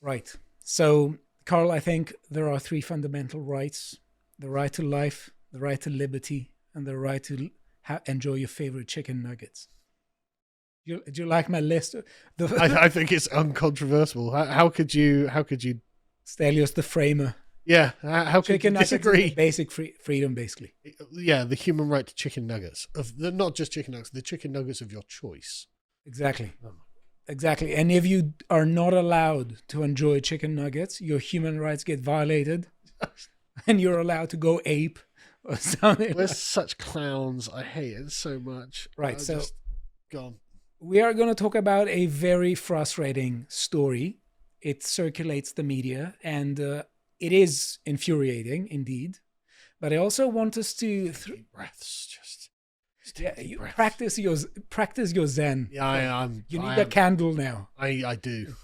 Right. So, Carl, I think there are three fundamental rights: the right to life, the right to liberty, and the right to enjoy your favorite chicken nuggets. Do you like my list? I think it's uncontroversial. How could you? Stelios the framer. Yeah. How could you disagree? Basic freedom, basically. Yeah, the human right to chicken nuggets not just chicken nuggets, the chicken nuggets of your choice. Exactly. Exactly. And if you are not allowed to enjoy chicken nuggets, your human rights get violated, and you're allowed to go ape or something. We're such clowns. I hate it so much. Right. So just gone. We are going to talk about a very frustrating story. It circulates the media, and it is infuriating indeed. But I also want us to deep breaths. Just you practice your Zen. Yeah, You need a candle now. I do.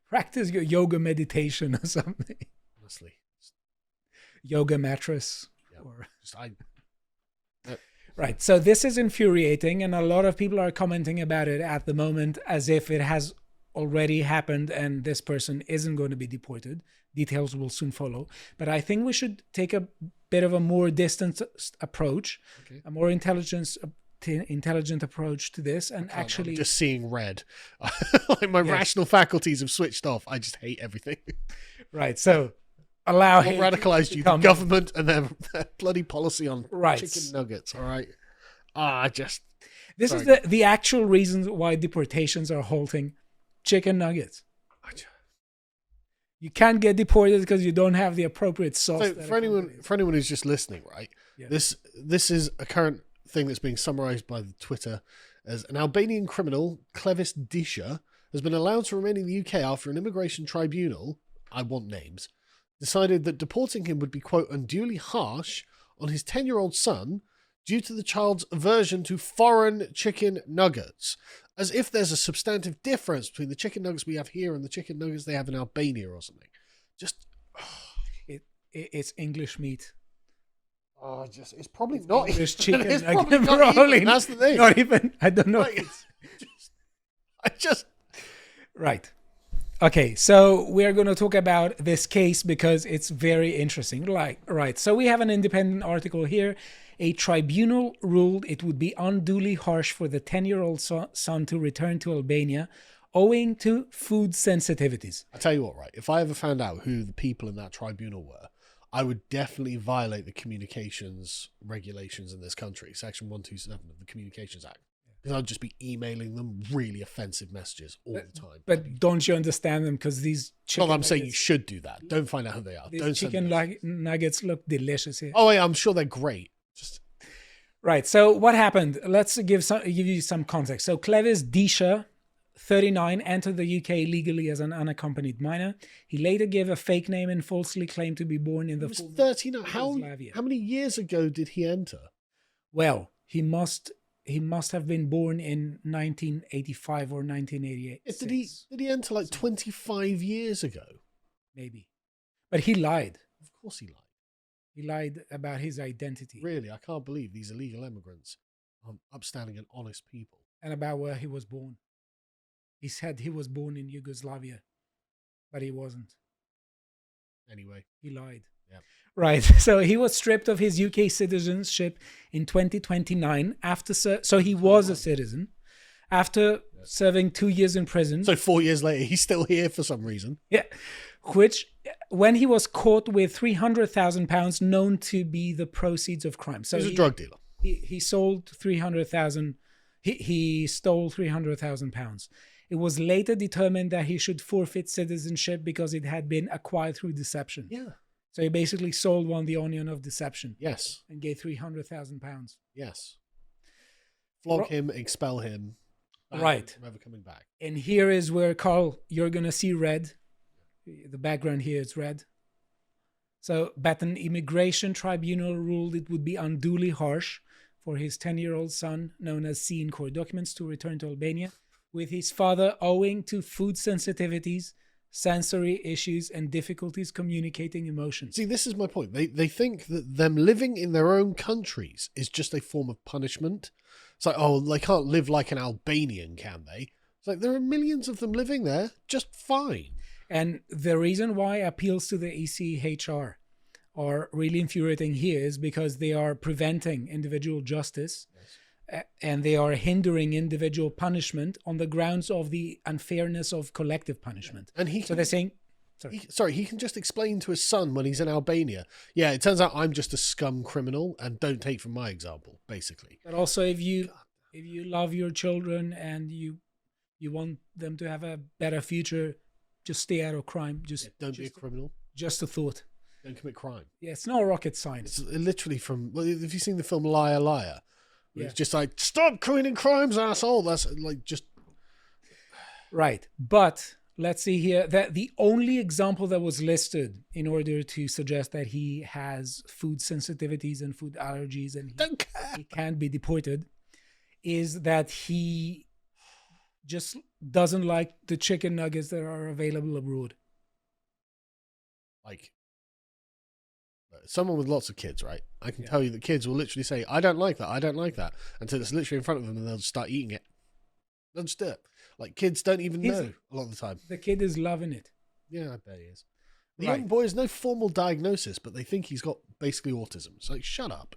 Practice your yoga meditation or something. Honestly, yoga mattress. Yeah, or Right. So this is infuriating, and a lot of people are commenting about it at the moment as if it has already happened and this person isn't going to be deported. Details will soon follow. But I think we should take a bit of a more distant approach, a more intelligent approach to this, and actually... I'm just seeing red. Like my rational faculties have switched off. I just hate everything. Right, so... Allow what radicalized you? The government and their bloody policy on chicken nuggets. All right. This is the actual reasons why deportations are halting. Chicken nuggets. You can't get deported because you don't have the appropriate sauce. So for anyone who's just listening, right? Yeah. This is a current thing that's being summarized by the Twitter as an Albanian criminal, Clevis Disha, has been allowed to remain in the UK after an immigration tribunal. I want names. Decided that deporting him would be, quote, unduly harsh on his 10-year-old son due to the child's aversion to foreign chicken nuggets, as if there's a substantive difference between the chicken nuggets we have here and the chicken nuggets they have in Albania or something. Just... It's English meat. It's probably not English chicken it's nugget. probably that's the thing. Not even, I don't know. Right. Okay, so we're going to talk about this case because it's very interesting. Right, so we have an independent article here. A tribunal ruled it would be unduly harsh for the 10-year-old son to return to Albania owing to food sensitivities. I tell you what, right, if I ever found out who the people in that tribunal were, I would definitely violate the communications regulations in this country, Section 127 of the Communications Act. Because I'd just be emailing them really offensive messages all the time. But don't you understand them? Because these chicken I'm saying you should do that. Don't find out who they are. These chicken nuggets look delicious here. Oh, yeah, I'm sure they're great. Right. So what happened? Let's give you some context. So Clevis Disha, 39, entered the UK legally as an unaccompanied minor. He later gave a fake name and falsely claimed to be born in the... He was 39. How many years ago did he enter? Well, he must have been born in 1985 or 1988. Did he enter like 25 years ago? Maybe. But he lied. Of course he lied. He lied about his identity. Really? I can't believe these illegal immigrants are upstanding and honest people. And about where he was born. He said he was born in Yugoslavia, but he wasn't. Anyway. He lied. Yeah. Right. So he was stripped of his UK citizenship in 2029 so he was a citizen after serving 2 years in prison. So 4 years later, he's still here for some reason. Yeah. Which, when he was caught with £300,000 known to be the proceeds of crime. So he's a drug dealer. He sold 300,000. He stole £300,000. It was later determined that he should forfeit citizenship because it had been acquired through deception. Yeah. So he basically sold the onion of deception. Yes. And gave £300,000. Yes. Flog him, expel him. Right. Never coming back. And here is where, Carl, you're going to see red. The background here is red. So, but an immigration tribunal ruled it would be unduly harsh for his 10-year-old son, known as C in court documents, to return to Albania with his father owing to food sensitivities sensory issues, and difficulties communicating emotions. See, this is my point. They think that them living in their own countries is just a form of punishment. It's like, oh, they can't live like an Albanian, can they? It's like, there are millions of them living there just fine. And the reason why appeals to the ECHR are really infuriating here is because they are preventing individual justice. Yes. And they are hindering individual punishment on the grounds of the unfairness of collective punishment. And they're saying, he can just explain to his son when he's in Albania, yeah, it turns out I'm just a scum criminal and don't take from my example, basically. But also if you love your children and you want them to have a better future, just stay out of crime. Don't be a criminal. Just a thought. Don't commit crime. Yeah, it's not rocket science. It's literally from, well, have you seen the film Liar Liar? Yeah. It's just like, stop committing crimes, asshole. That's like just... Right. But let's see here that the only example that was listed in order to suggest that he has food sensitivities and food allergies and he can't be deported is that he just doesn't like the chicken nuggets that are available abroad. Like, someone with lots of kids, right? I can tell you that kids will literally say, I don't like that, I don't like that, until it's literally in front of them and they'll just start eating it. They'll just do it. Like, kids don't even know a lot of the time. The kid is loving it. Yeah, I bet he is. The young boy has no formal diagnosis, but they think he's got basically autism. It's like, shut up.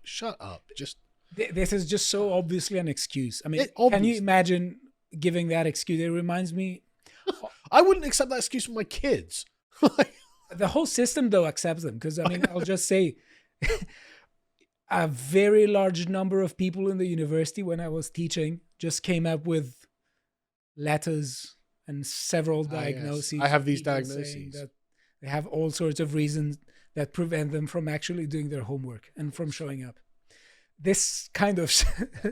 Just... This is just so obviously an excuse. I mean, can you imagine giving that excuse? It reminds me... I wouldn't accept that excuse from my kids. The whole system, though, accepts them. Because, I mean, I'll just say... a very large number of people in the university when I was teaching just came up with letters and several diagnoses. Yes. I have these diagnoses. That they have all sorts of reasons that prevent them from actually doing their homework and from showing up. This kind of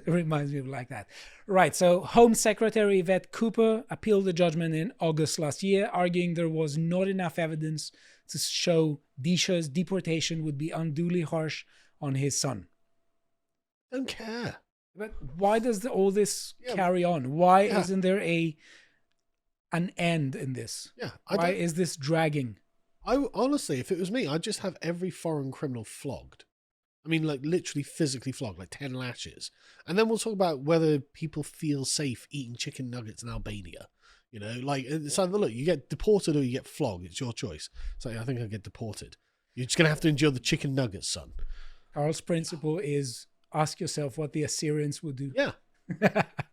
reminds me of like that. Right. So Home Secretary Yvette Cooper appealed the judgment in August last year, arguing there was not enough evidence to show Disha's deportation would be unduly harsh on his son. Don't care. But why does all this carry on? Why isn't there an end in this? Yeah. Why is this dragging? Honestly, if it was me, I'd just have every foreign criminal flogged. I mean, like literally physically flogged, like 10 lashes. And then we'll talk about whether people feel safe eating chicken nuggets in Albania. You know, like, it's either, look, you get deported or you get flogged. It's your choice. So I think I'll get deported. You're just going to have to endure the chicken nuggets, son. Carl's principle is ask yourself what the Assyrians would do. Yeah.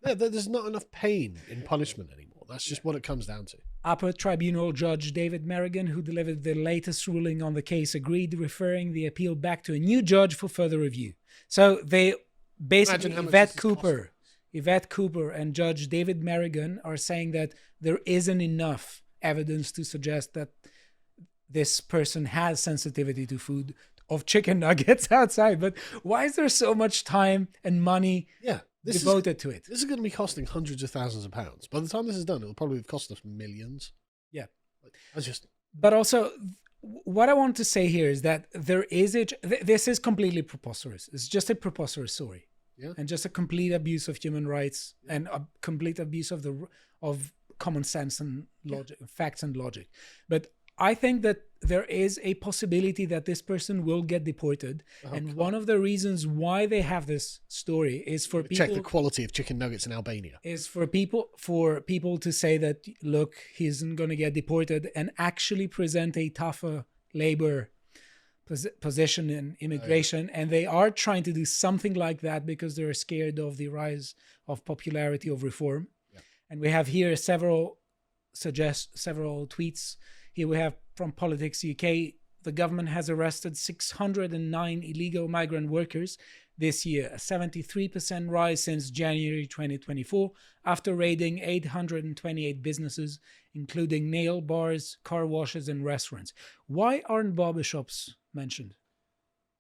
There's not enough pain in punishment anymore. That's just what it comes down to. Upper Tribunal Judge David Merrigan, who delivered the latest ruling on the case, agreed, referring the appeal back to a new judge for further review. So they basically, Yvette Cooper and Judge David Merrigan are saying that there isn't enough evidence to suggest that this person has sensitivity to food of chicken nuggets outside. But why is there so much time and money devoted to it? This is going to be costing hundreds of thousands of pounds. By the time this is done, it will probably cost us millions. Yeah. But also, what I want to say here is that there is this is completely preposterous. It's just a preposterous story. Yeah. And just a complete abuse of human rights and a complete abuse of common sense and logic, facts and logic. But I think that there is a possibility that this person will get deported. One of the reasons why they have this story is for people... Check the quality of chicken nuggets in Albania. Is for people to say that, look, he isn't going to get deported and actually present a tougher labor position in immigration. And they are trying to do something like that because they're scared of the rise of popularity of reform. Yeah. And we have here several tweets. Here we have from Politics UK, the government has arrested 609 illegal migrant workers this year, a 73% rise since January 2024, after raiding 828 businesses, including nail bars, car washes, and restaurants. Why aren't barbershops mentioned?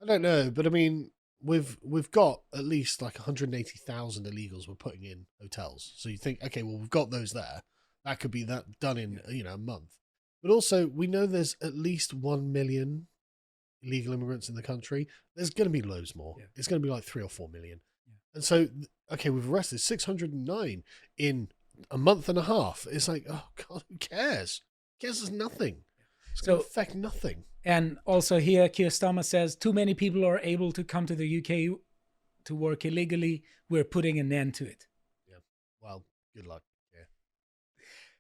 I don't know, but I mean, we've got at least like 180,000 illegals we're putting in hotels. So you think, okay, well, we've got those there. That could be that done in a month. But also, we know there's at least 1 million illegal immigrants in the country. There's going to be loads more. Yeah. It's going to be like 3 or 4 million. Yeah. And so, okay, we've arrested 609 in a month and a half. It's like, oh God, who cares? Guess us nothing. It's So going to affect nothing. And also here, Keir Starmer says, too many people are able to come to the UK to work illegally. We're putting an end to it. Yeah. Well, good luck. Yeah.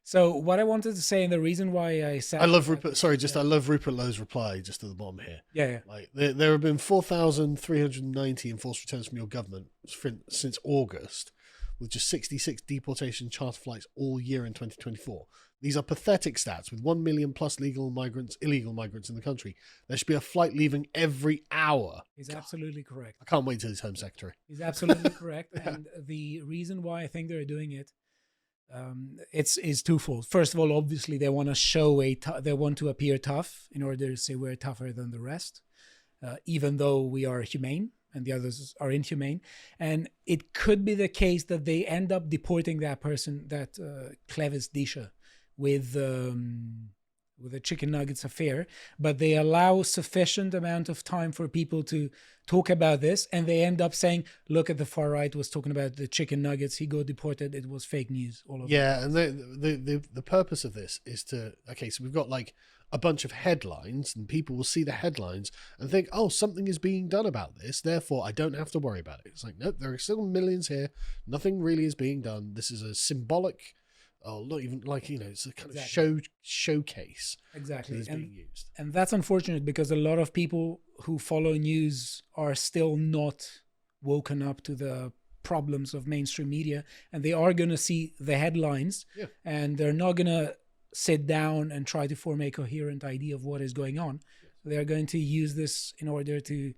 So what I wanted to say, and the reason why I said... I love Rupert. Sorry, I love Rupert Lowe's reply just at the bottom here. Yeah. Like there have been 4,390 enforced returns from your government since August, with just 66 deportation charter flights all year in 2024. These are pathetic stats. With 1 million plus illegal migrants in the country, there should be a flight leaving every hour. He's absolutely correct. I can't wait till he's Home Secretary. He's absolutely correct. And the reason why I think they're doing it, is twofold. First of all, obviously they want to show they want to appear tough in order to say we're tougher than the rest, even though we are humane and the others are inhumane. And it could be the case that they end up deporting that person, that Clevis Disha, with the chicken nuggets affair, but they allow sufficient amount of time for people to talk about this, and they end up saying, look, at the far right was talking about the chicken nuggets, he got deported, it was fake news, all of that. And the purpose of this is to, okay, so we've got like a bunch of headlines, and people will see the headlines and think, oh, something is being done about this, therefore I don't have to worry about it. It's like, nope, there are still millions here, nothing really is being done. This is a symbolic, not even like, it's a kind of showcase. Exactly. That's being used. And that's unfortunate because a lot of people who follow news are still not woken up to the problems of mainstream media, and they are going to see the headlines, and they're not going to sit down and try to form a coherent idea of what is going on. They're going to use this in order to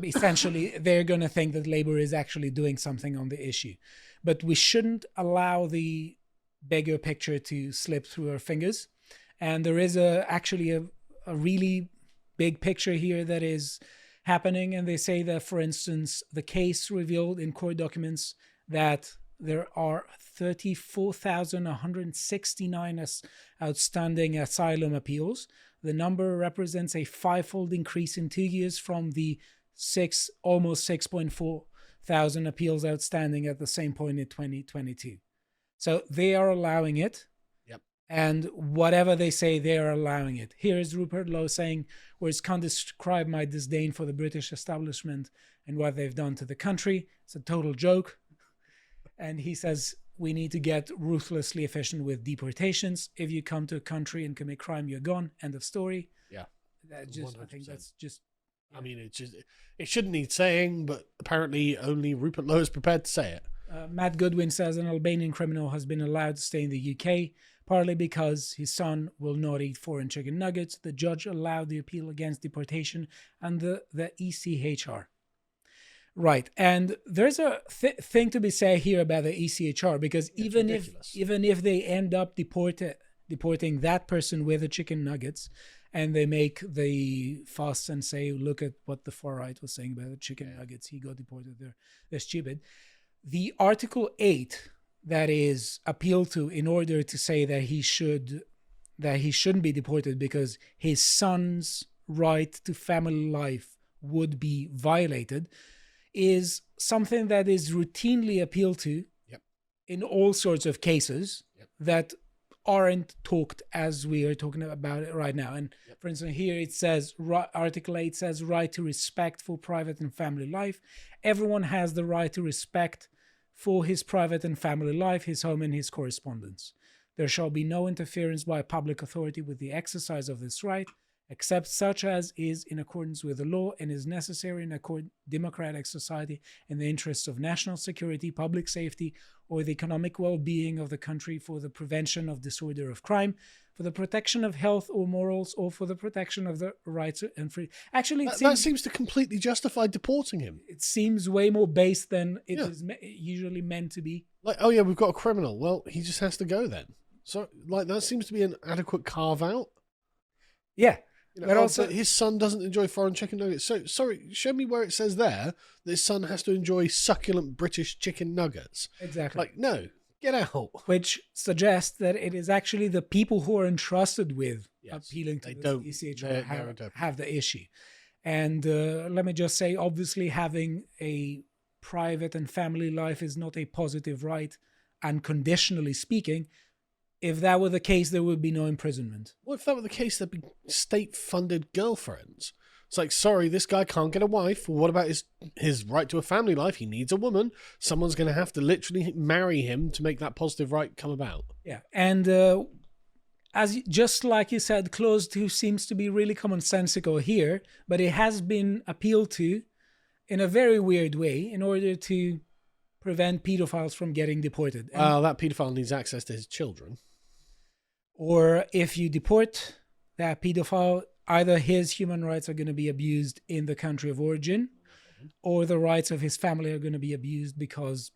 essentially, they're going to think that Labour is actually doing something on the issue. But we shouldn't allow the bigger picture to slip through our fingers. And there is actually a really big picture here that is happening. And they say that, for instance, the case revealed in court documents that there are 34,169 outstanding asylum appeals. The number represents a fivefold increase in 2 years from the almost 6.4 thousand appeals outstanding at the same point in 2022. So they are allowing it. Yep. And whatever they say, they are allowing it. Here is Rupert Lowe saying, words can't describe my disdain for the British establishment and what they've done to the country. It's a total joke. And he says, we need to get ruthlessly efficient with deportations. If you come to a country and commit crime, you're gone. End of story. Yeah. I think that's just... Yeah. I mean, it shouldn't need saying, but apparently only Rupert Lowe is prepared to say it. Matt Goodwin says an Albanian criminal has been allowed to stay in the UK, partly because his son will not eat foreign chicken nuggets. The judge allowed the appeal against deportation under the ECHR. Right, and there's a thing to be said here about the ECHR, because even if they end up deporting that person with the chicken nuggets, and they make the fuss and say, look at what the far right was saying about the chicken nuggets, he got deported, they're stupid. The Article 8 that is appealed to in order to say that he shouldn't be deported because his son's right to family life would be violated is something that is routinely appealed to in all sorts of cases that aren't talked as we are talking about it right now. And for instance, here it says, Article 8 says, right to respect for private and family life. Everyone has the right to respect for his private and family life, his home and his correspondence. There shall be no interference by a public authority with the exercise of this right, except such as is in accordance with the law and is necessary in a democratic society in the interests of national security, public safety, or the economic well-being of the country, for the prevention of disorder of crime, for the protection of health or morals, or for the protection of the rights and free. Actually, that seems to completely justify deporting him. It seems way more base than it is usually meant to be. Like, oh yeah, we've got a criminal. Well, he just has to go then. So, like, that seems to be an adequate carve out. Yeah. But also, his son doesn't enjoy foreign chicken nuggets. So, sorry, show me where it says there that his son has to enjoy succulent British chicken nuggets. Exactly. Like, no, get out. Which suggests that it is actually the people who are entrusted with appealing to the ECHR have the issue. And let me just say, obviously, having a private and family life is not a positive right, unconditionally speaking. if that were the case, there would be no imprisonment. What if that were the case? There'd be state-funded girlfriends. It's like, sorry, this guy can't get a wife. Well, what about his right to a family life? He needs a woman. Someone's going to have to literally marry him to make that positive right come about. Yeah, and just like you said, Clause 2 seems to be really commonsensical here, but it has been appealed to in a very weird way in order to prevent pedophiles from getting deported. Well, that pedophile needs access to his children. Or if you deport that pedophile, either his human rights are going to be abused in the country of origin, or the rights of his family are going to be abused because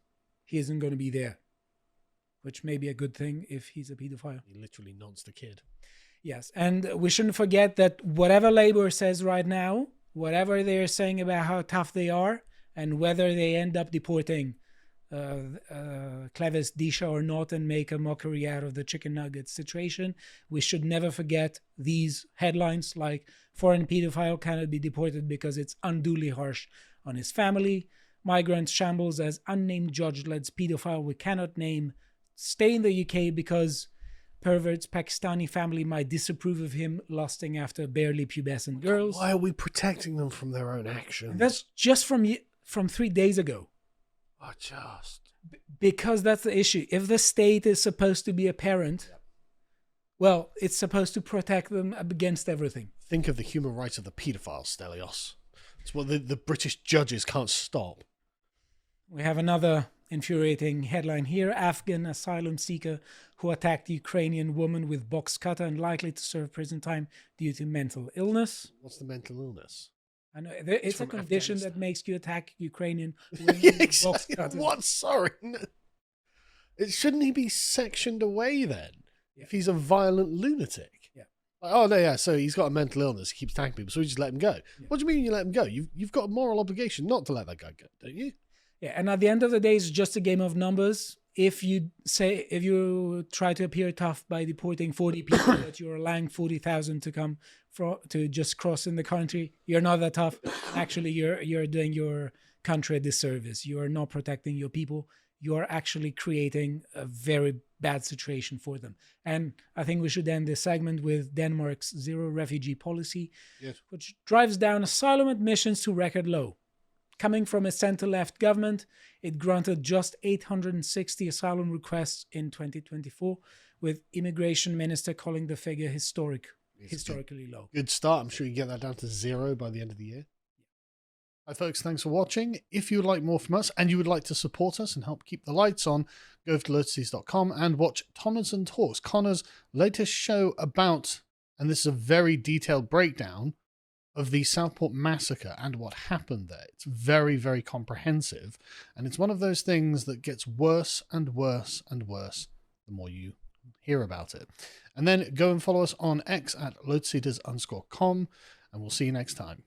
he isn't going to be there, which may be a good thing if he's a pedophile. He literally nods the kid. Yes, and we shouldn't forget that whatever Labour says right now, whatever they're saying about how tough they are, and whether they end up deporting Clevis Disha or not and make a mockery out of the chicken nugget situation, we should never forget these headlines like foreign pedophile cannot be deported because it's unduly harsh on his family, migrant shambles as unnamed judge leads pedophile we cannot name stay in the UK because pervert's Pakistani family might disapprove of him lusting after barely pubescent girls. Why are we protecting them from their own actions? And that's just from 3 days ago. Because that's the issue. If the state is supposed to be a parent, well, it's supposed to protect them against everything. Think of the human rights of the paedophiles, Stelios. It's what the British judges can't stop. We have another infuriating headline here. Afghan asylum seeker who attacked Ukrainian woman with box cutter and likely to serve prison time due to mental illness. What's the mental illness? I know it's a condition that makes you attack Ukrainian women yeah, with exactly. box cutter. What? Sorry. Shouldn't he be sectioned away then? Yeah. If he's a violent lunatic? Yeah. Like, oh, no, yeah, so he's got a mental illness. He keeps attacking people, so we just let him go. Yeah. What do you mean you let him go? You've got a moral obligation not to let that guy go, don't you? Yeah, and at the end of the day, it's just a game of numbers. If you try to appear tough by deporting 40 people, that you're allowing 40,000 to come to just cross in the country, you're not that tough. Actually, you're doing your country a disservice. You are not protecting your people. You are actually creating a very bad situation for them. And I think we should end this segment with Denmark's zero refugee policy, yes, which drives down asylum admissions to record low. Coming from a center-left government, it granted just 860 asylum requests in 2024, with Immigration Minister calling the figure historically low. Good start. I'm sure you get that down to 0 by the end of the year. Hi folks, thanks for watching. If you would like more from us and you would like to support us and help keep the lights on, go over to lotuses.com and watch Tonnerson Talks, Connor's latest show about, and this is a very detailed breakdown of the Southport massacre and what happened there. It's very, very comprehensive, and it's one of those things that gets worse and worse and worse the more you hear about it. And then go and follow us on X at lotuseaters_com, and we'll see you next time.